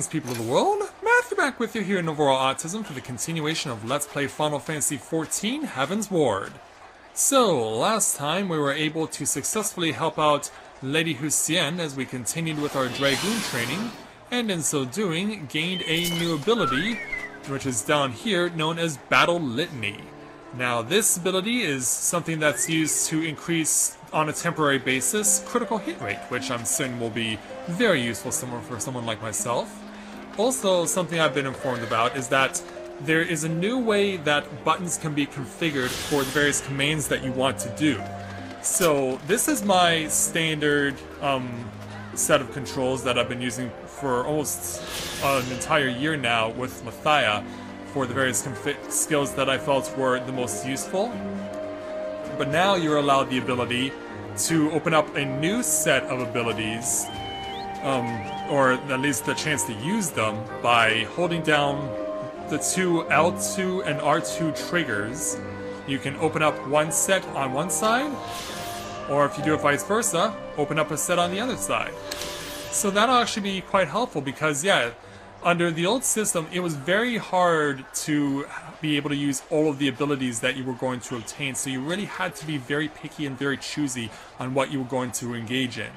Greetings, people of the world. Matthew back with you here in Overall Autism for the continuation of Let's Play Final Fantasy XIV Heavensward. So, last time we were able to successfully help out Lady Husienne as we continued with our Dragoon training, and in so doing, gained a new ability, which is down here, known as Battle Litany. Now, this ability is something that's used to increase, on a temporary basis, critical hit rate, which I'm certain will be very useful for someone like myself. Also, something I've been informed about is that there is a new way that buttons can be configured for the various commands that you want to do. So, this is my standard set of controls that I've been using for almost an entire year now with Mathia for the various skills that I felt were the most useful. But now you're allowed the ability to open up a new set of abilities, or at least the chance to use them, by holding down the two L2 and R2 triggers. You can open up one set on one side, or if you do it vice versa, open up a set on the other side. So that'll actually be quite helpful because, yeah, under the old system, it was very hard to be able to use all of the abilities that you were going to obtain, so you really had to be very picky and very choosy on what you were going to engage in.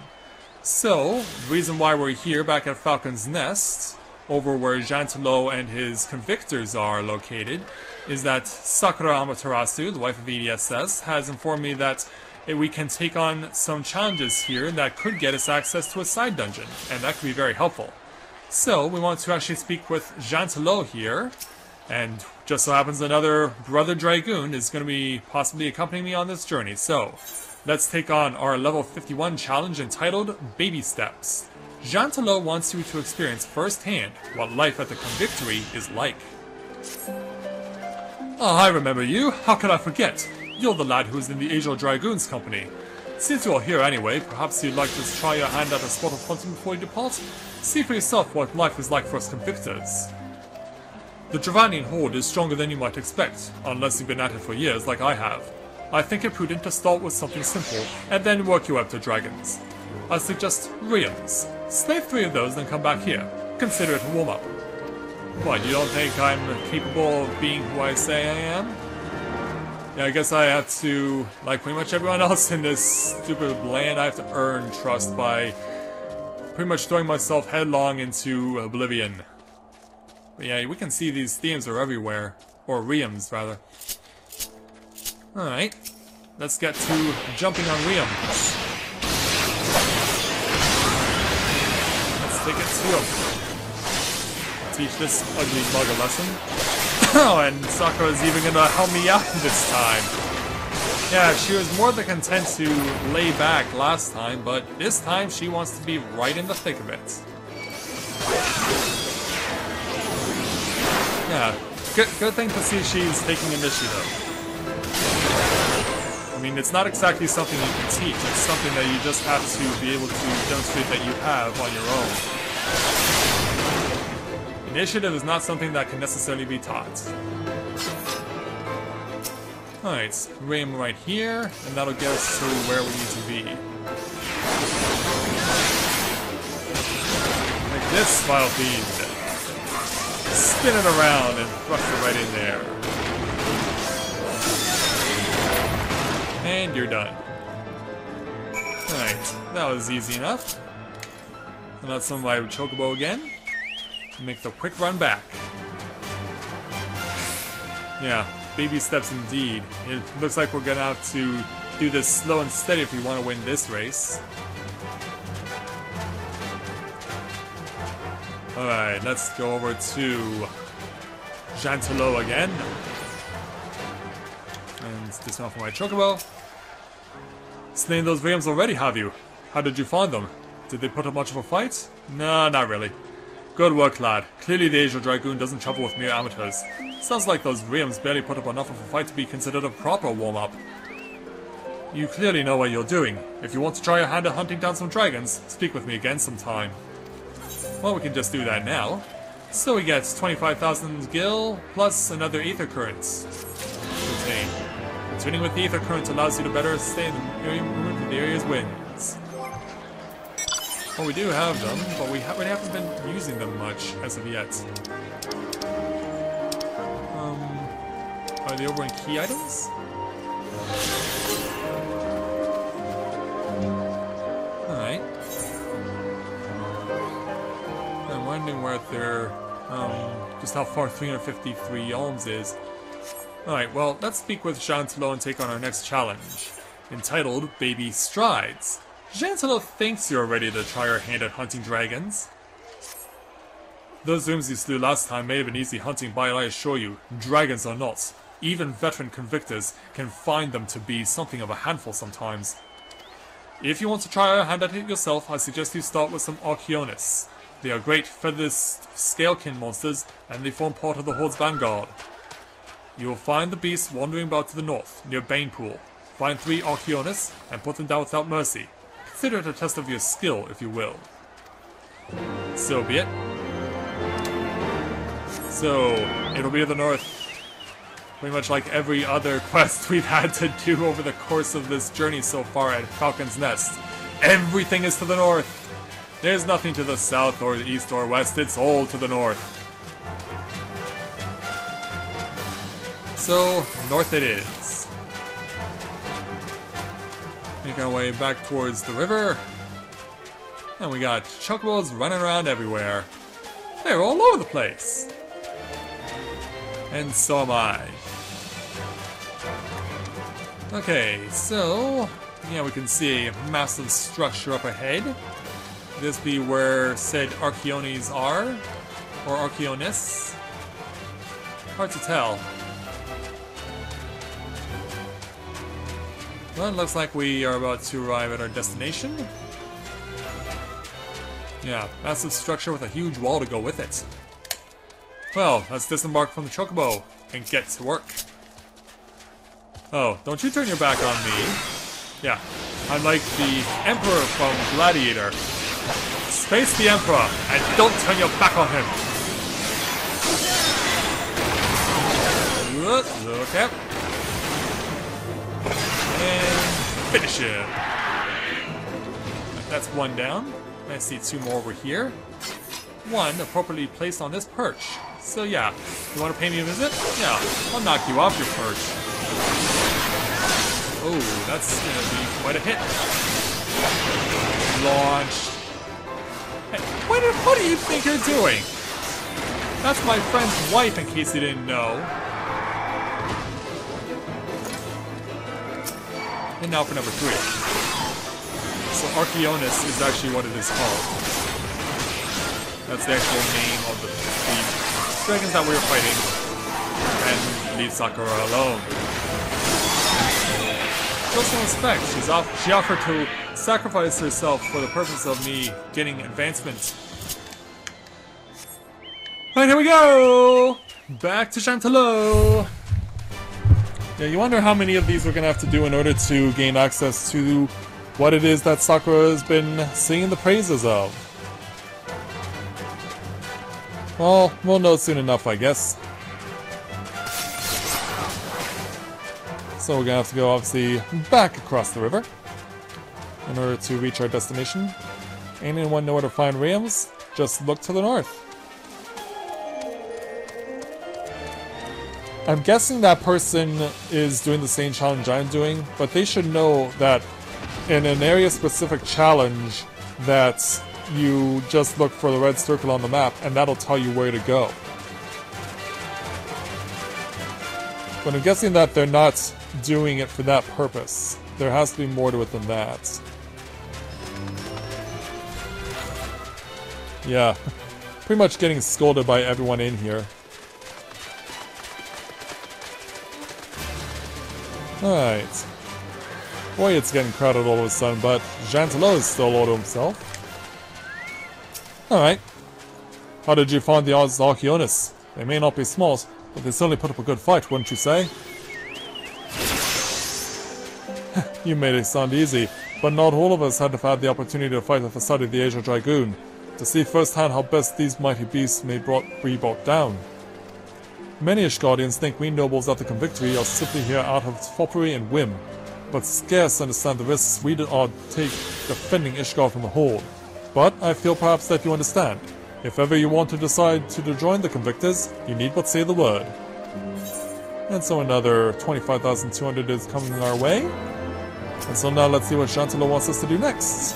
So, the reason why we're here back at Falcon's Nest, over where Jantelo and his Convictors are located, is that Sakura Amaterasu, the wife of EDSS, has informed me that we can take on some challenges here that could get us access to a side dungeon, and that could be very helpful. So, we want to actually speak with Jantelo here, and just so happens another Brother Dragoon is going to be possibly accompanying me on this journey. So, let's take on our level 51 challenge entitled Baby Steps. Jantelo wants you to experience firsthand what life at the Convictory is like. Ah, I remember you. How could I forget? You're the lad who's in the Angel Dragoon's company. Since you're here anyway, perhaps you'd like to try your hand at a spot of hunting before you depart? See for yourself what life is like for us Convictors. The Dravanian horde is stronger than you might expect, unless you've been at it for years like I have. I think it prudent to start with something simple, and then work you up to dragons. I suggest realms. Slay 3 of those, then come back here. Consider it a warm-up. What, you don't think I'm capable of being who I say I am? Yeah, I guess I have to, like pretty much everyone else in this stupid land, I have to earn trust by pretty much throwing myself headlong into oblivion. But yeah, we can see these themes are everywhere. Or realms, rather. Alright. Let's get to jumping on realms. Let's take it to him. Teach this ugly bug a lesson. Oh, and Sakura's even gonna help me out this time. Yeah, she was more than content to lay back last time, but this time she wants to be right in the thick of it. Yeah, good thing to see she's taking initiative. I mean, it's not exactly something you can teach, it's something that you just have to be able to demonstrate that you have on your own. Initiative is not something that can necessarily be taught. Alright, ram right here, and that'll get us to where we need to be. Like this, vile fiend. Spin it around and thrust it right in there. And you're done. Alright, that was easy enough. And that's some of my chocobo again. Make the quick run back. Yeah, baby steps indeed. It looks like we're gonna have to do this slow and steady if we want to win this race. Alright, let's go over to Jantelo again. And dismount for my chocobo. Slain those realms already, have you? How did you find them? Did they put up much of a fight? No, not really. Good work, lad. Clearly the Angel Dragoon doesn't travel with mere amateurs. Sounds like those realms barely put up enough of a fight to be considered a proper warm-up. You clearly know what you're doing. If you want to try your hand at hunting down some dragons, speak with me again sometime. Well, we can just do that now. So we get 25,000 gil, plus another ether current. Retain. Tuning with the ether current allows you to better stay in the area's winds. Well, we do have them, but we haven't been using them much as of yet. Are they over in key items? Alright. I'm wondering where they're, just how far 353 Alms is. Alright, well, let's speak with Jean-Telot and take on our next challenge, entitled Baby Strides. Jean-Telot thinks you're ready to try your hand at hunting dragons. Those rooms you slew last time may have been easy hunting, but I assure you, dragons are not. Even veteran convictors can find them to be something of a handful sometimes. If you want to try your hand at it yourself, I suggest you start with some Archaeonists. They are great featherless scalekin monsters, and they form part of the Horde's vanguard. You will find the beasts wandering about to the north, near Banepool. Find 3 Archaeonists, and put them down without mercy. Consider it a test of your skill, if you will. So be it. So, it'll be to the north. Pretty much like every other quest we've had to do over the course of this journey so far at Falcon's Nest. Everything is to the north. There's nothing to the south or the east or west, it's all to the north. So, north it is. Make our way back towards the river. And we got chocobos running around everywhere. They're all over the place. And so am I. Okay, so yeah, we can see a massive structure up ahead. Could this be where said Archaeones are? Or Archaeonists? Hard to tell. Well, it looks like we are about to arrive at our destination. Yeah, massive structure with a huge wall to go with it. Well, let's disembark from the chocobo and get to work. Oh, don't you turn your back on me. Yeah, I'm like the Emperor from Gladiator. Face the Emperor and don't turn your back on him. Look out. And finish him. That's one down. I see 2 more over here. One appropriately placed on this perch. So yeah, you want to pay me a visit? Yeah, I'll knock you off your perch. Oh, that's gonna be quite a hit. Launched. Hey, what do you think you're doing? That's my friend's wife, in case you didn't know. And now for number 3. So Archaeonus is actually what it is called. That's the actual name of the dragons that we were fighting. And leave Sakura alone. Show some respect. She offered to sacrifice herself for the purpose of me getting advancement. Alright, here we go! Back to Jean-Telot! Yeah, you wonder how many of these we're gonna have to do in order to gain access to what it is that Sakura has been singing the praises of. Well, we'll know soon enough, I guess. So we're gonna have to go, obviously, back across the river in order to reach our destination. Anyone know where to find Rams? Just look to the north. I'm guessing that person is doing the same challenge I'm doing, but they should know that in an area-specific challenge that you just look for the red circle on the map and that'll tell you where to go. But I'm guessing that they're not doing it for that purpose. There has to be more to it than that. Yeah, pretty much getting scolded by everyone in here. Alright. Boy, it's getting crowded all of a sudden, but Jean-Telot is still all to himself. Alright. How did you find the Archaeonists? They may not be smart, but they certainly put up a good fight, wouldn't you say? You made it sound easy, but not all of us have had the opportunity to fight at the side of the Asia Dragoon, to see firsthand how best these mighty beasts may be brought down. Many Ishgardians think we nobles at the Convictory are simply here out of foppery and whim, but scarce understand the risks we are take defending Ishgard from the Horde. but I feel perhaps that you understand. If ever you want to decide to join the Convictors, you need but say the word. And so another 25,200 is coming our way. And so now let's see what Chantelo wants us to do next.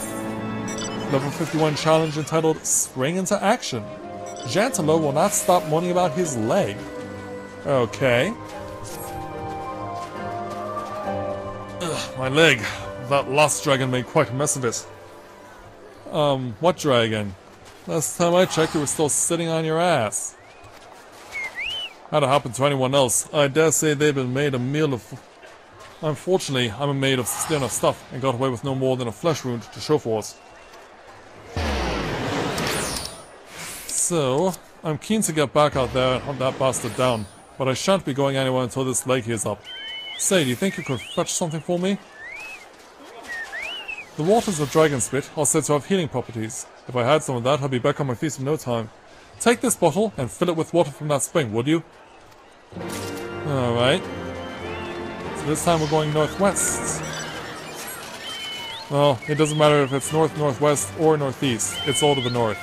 Level 51 challenge entitled Spring into Action. Chantelo will not stop moaning about his leg. Okay. Ugh, my leg. That last dragon made quite a mess of it. What dragon? Last time I checked, you were still sitting on your ass. How'd it happen to anyone else? I dare say they've been made a meal of... Unfortunately, I'm a maid of stern of stuff, and got away with no more than a flesh wound to show for it. So, I'm keen to get back out there and hunt that bastard down, but I shan't be going anywhere until this leg heals up. Say, do you think you could fetch something for me? The waters of Dragon Spit are said to have healing properties. If I had some of that, I'd be back on my feet in no time. Take this bottle and fill it with water from that spring, would you? Alright. So this time we're going northwest. Well, it doesn't matter if it's north, northwest, or northeast. It's all to the north.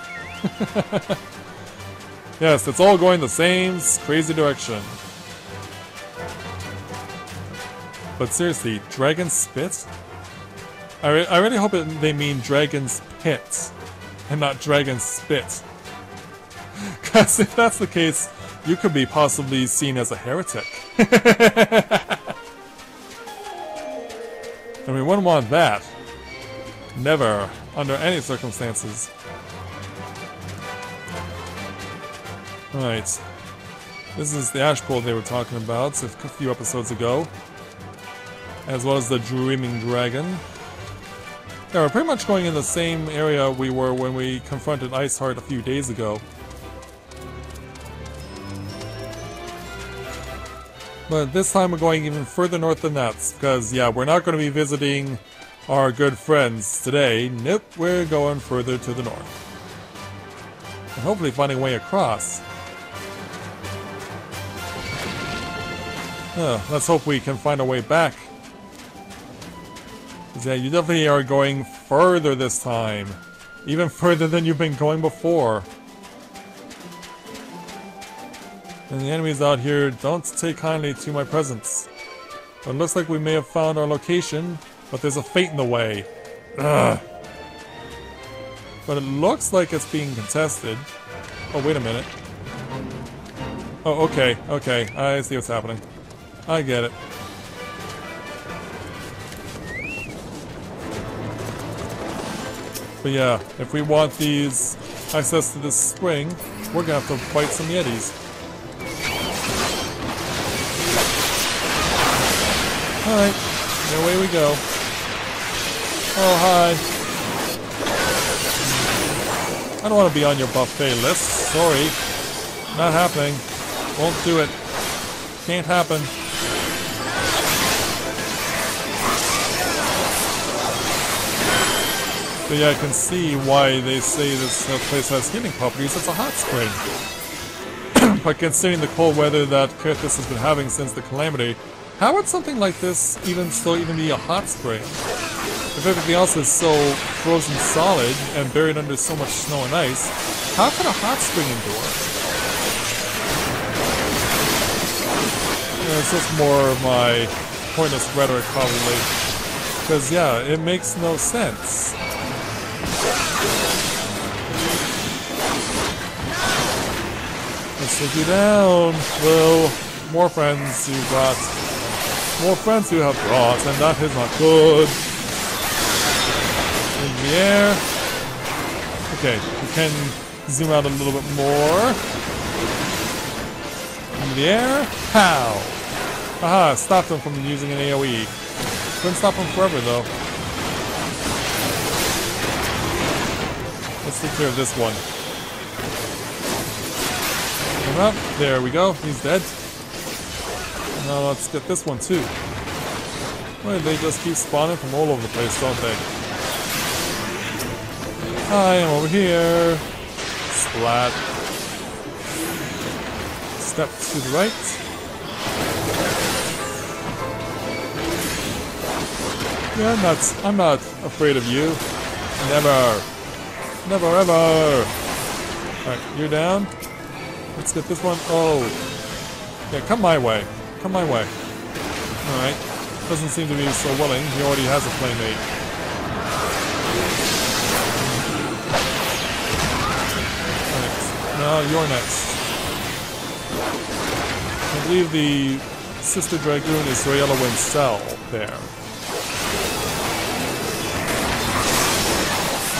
Yes, it's all going the same crazy direction. But seriously, Dragon Spit? I really hope they mean Dragon's Pit, and not Dragon Spit. Because if that's the case, you could be possibly seen as a heretic. And we wouldn't want that. Never, under any circumstances. Right. This is the ash pool they were talking about a few episodes ago. As well as the Dreaming Dragon. Yeah, we're pretty much going in the same area we were when we confronted Iceheart a few days ago. But this time we're going even further north than that, because yeah, we're not going to be visiting our good friends today. Nope, we're going further to the north. And hopefully finding a way across. Let's hope we can find a way back. Yeah, you definitely are going further this time. Even further than you've been going before. And the enemies out here don't take kindly to my presence. But it looks like we may have found our location, but there's a fate in the way. Ugh. But it looks like it's being contested. Oh, wait a minute. Oh, okay, okay. I see what's happening. I get it. But yeah, if we want these access to this spring, we're gonna have to fight some Yetis. Alright, away we go. Oh, hi. I don't want to be on your buffet list. Sorry. Not happening. Won't do it. Can't happen. So yeah, I can see why they say this place has healing properties. It's a hot spring. But considering the cold weather that Kurthus has been having since the Calamity, how would something like this even be a hot spring? If everything else is so frozen solid and buried under so much snow and ice, how could a hot spring endure? Yeah, it's just more of my pointless rhetoric probably. Because yeah, it makes no sense. Let's take you down. Well, more friends you brought. More friends you have brought, and that is not good. In the air. Okay, we can zoom out a little bit more. In the air. Pow! Aha, stopped him from using an AoE. Couldn't stop him forever though. Let's take care of this one. Come up. There we go. He's dead. Now let's get this one too. Well, they just keep spawning from all over the place, don't they? I am over here. Splat. Step to the right. Yeah, I'm not afraid of you. Never. Never ever! Alright, you're down. Let's get this one. Oh. Yeah, come my way. Come my way. Alright. Doesn't seem to be so willing. He already has a playmate. Alright. Now you're next. I believe the Sister Dragoon is Raella Wincel there.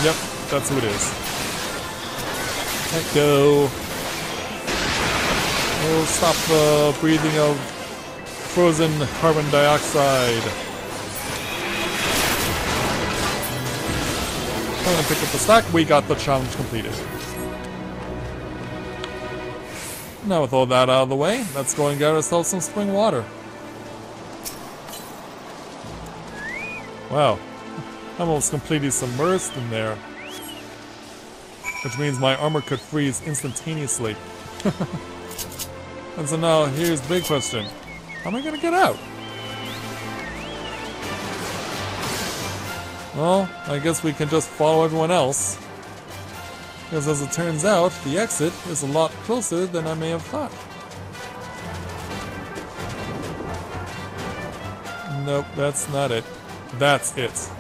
Yep, that's who it is. Let go. Oh, stop the breathing of frozen carbon dioxide. I'm gonna pick up the stack. We got the challenge completed. Now with all that out of the way, let's go and get ourselves some spring water. Wow. I'm almost completely submerged in there. Which means my armor could freeze instantaneously. And so now, here's the big question. How am I gonna get out? Well, I guess we can just follow everyone else. Because as it turns out, the exit is a lot closer than I may have thought. Nope, that's not it. That's it.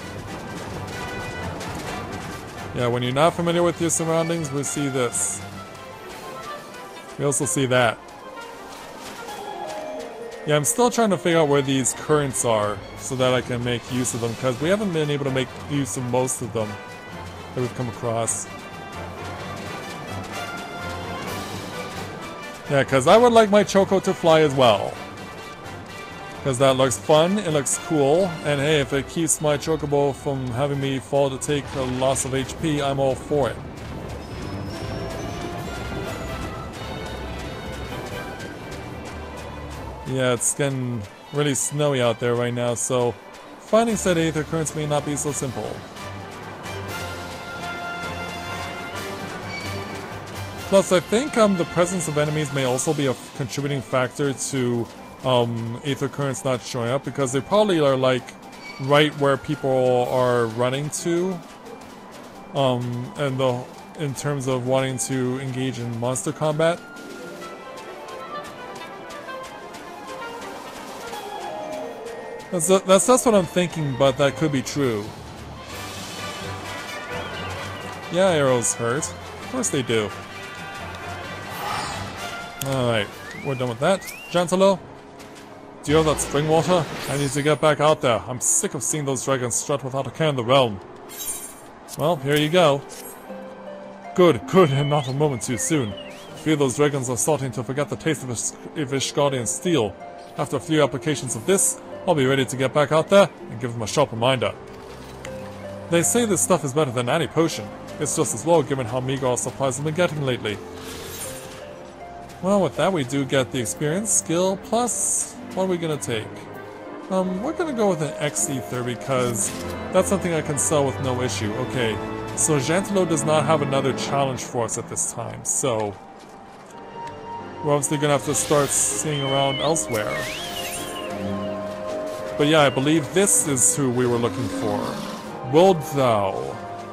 Yeah, when you're not familiar with your surroundings, we see this. We also see that. Yeah, I'm still trying to figure out where these currents are so that I can make use of them, because we haven't been able to make use of most of them that we've come across. Yeah, because I would like my Choco to fly as well. Because that looks fun, it looks cool, and hey, if it keeps my Chocobo from having me fall to take a loss of HP, I'm all for it. Yeah, it's getting really snowy out there right now, so finding said aether currents may not be so simple. Plus, I think the presence of enemies may also be a contributing factor to aether currents not showing up, because they probably are like right where people are running to, in terms of wanting to engage in monster combat. That's what I'm thinking, but that could be true. Yeah, arrows hurt. Of course they do. Alright, we're done with that. Gentilo, do you have that spring water? I need to get back out there. I'm sick of seeing those dragons strut without a care in the realm. Well, here you go. Good, and not a moment too soon. I fear those dragons are starting to forget the taste of Ishgardian steel. After a few applications of this, I'll be ready to get back out there and give them a sharp reminder. They say this stuff is better than any potion. It's just as well given how meager our supplies have been getting lately. Well, with that we do get the experience, skill, plus... what are we gonna take? We're gonna go with an XIV because that's something I can sell with no issue. Okay, so Gentilo does not have another challenge for us at this time, so... we're obviously gonna have to start seeing around elsewhere. But yeah, I believe this is who we were looking for. Willed Thou,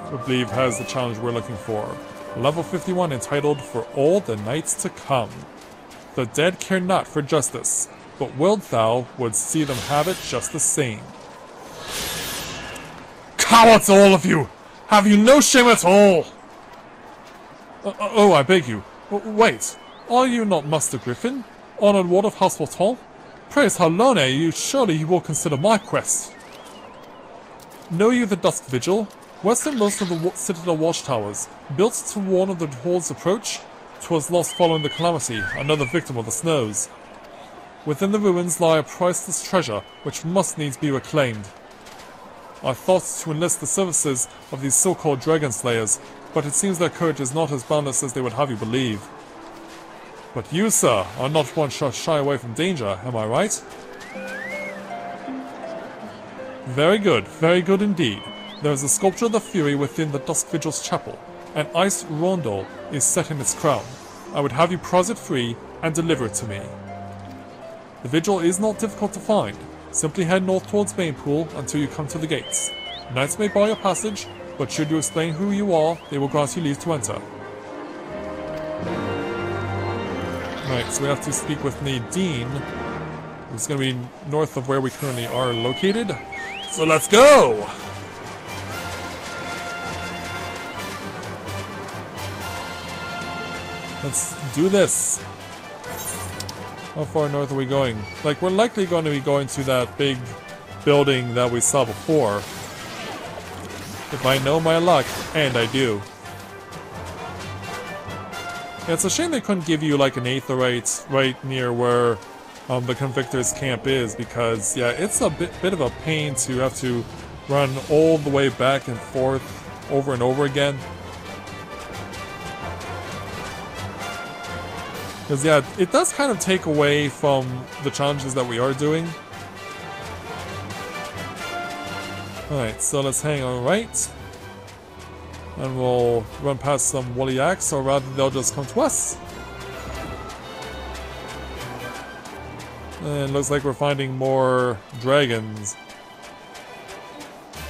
I believe, has the challenge we're looking for. Level 51, entitled For All the Nights to Come. The dead care not for justice, but Willed Thou would see them have it just the same. Cowards, all of you! Have you no shame at all? Oh, I beg you. Wait, are you not Master Griffin? Honored Ward of House Hall? Praise Halone, you surely will consider my quest. Know you the Dusk Vigil? Westernmost of the Citadel watchtowers, built to warn of the Horde's approach? 'Twas lost following the calamity, another victim of the snows. Within the ruins lie a priceless treasure, which must needs be reclaimed. I thought to enlist the services of these so-called dragon slayers, but it seems their courage is not as boundless as they would have you believe. But you, sir, are not one to shy away from danger, am I right? Very good indeed. There is a sculpture of the Fury within the Dusk Vigil's chapel. An ice rondel is set in its crown. I would have you prize it free and deliver it to me. The Vigil is not difficult to find. Simply head north towards Banepool until you come to the gates. Knights may bar your passage, but should you explain who you are, they will grant you leave to enter. Right, so we have to speak with Nadine, who's going to be north of where we currently are located. So let's go! Let's do this. How far north are we going? Like, we're likely going to be going to that big building that we saw before. If I know my luck, and I do. Yeah, it's a shame they couldn't give you like an aetheryte right near where the Convictor's camp is, because yeah, it's a bit of a pain to have to run all the way back and forth over and over again. Because yeah, it does kind of take away from the challenges that we are doing. Alright, so let's hang on right. And we'll run past some Woolly-Axe, or rather they'll just come to us. And it looks like we're finding more dragons.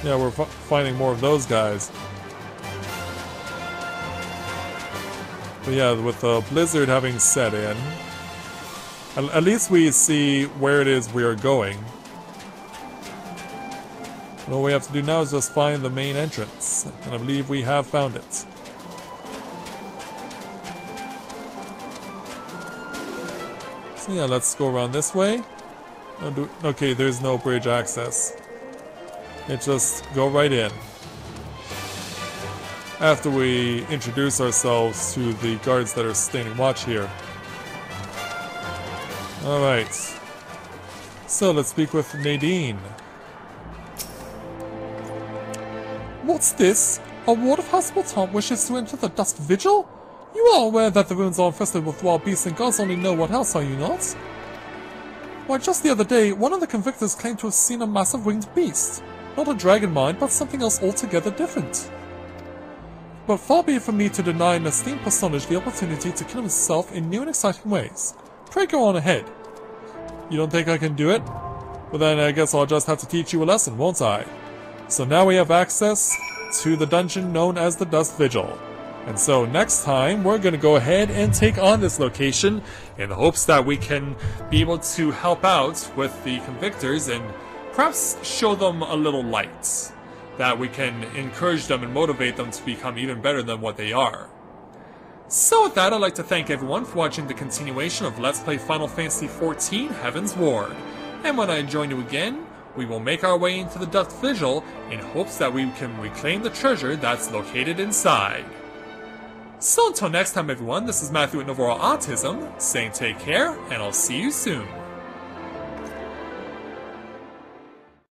Yeah, we're finding more of those guys. But yeah, with the blizzard having set in, at least we see where it is we are going. And all we have to do now is just find the main entrance, and I believe we have found it. So yeah, let's go around this way. Okay, there's no bridge access. It just go right in. After we introduce ourselves to the guards that are standing watch here. Alright. So let's speak with Nadine. What's this? A ward of House Wilton wishes to enter the Dusk Vigil? You are aware that the ruins are infested with wild beasts and gods only know what else, are you not? Why, just the other day, one of the convictors claimed to have seen a massive winged beast. Not a dragon mind, but something else altogether different. But far be it from me to deny an esteemed personage the opportunity to kill himself in new and exciting ways. Pray go on ahead. You don't think I can do it? Well then I guess I'll just have to teach you a lesson, won't I? So now we have access to the dungeon known as the Dusk Vigil. And so next time we're going to go ahead and take on this location in the hopes that we can be able to help out with the Convictors and perhaps show them a little light. That we can encourage them and motivate them to become even better than what they are. So with that, I'd like to thank everyone for watching the continuation of Let's Play Final Fantasy XIV Heavensward. And when I join you again, we will make our way into the Dusk Vigil in hopes that we can reclaim the treasure that's located inside. So until next time everyone, this is Matthew at Novara Autism, saying take care, and I'll see you soon.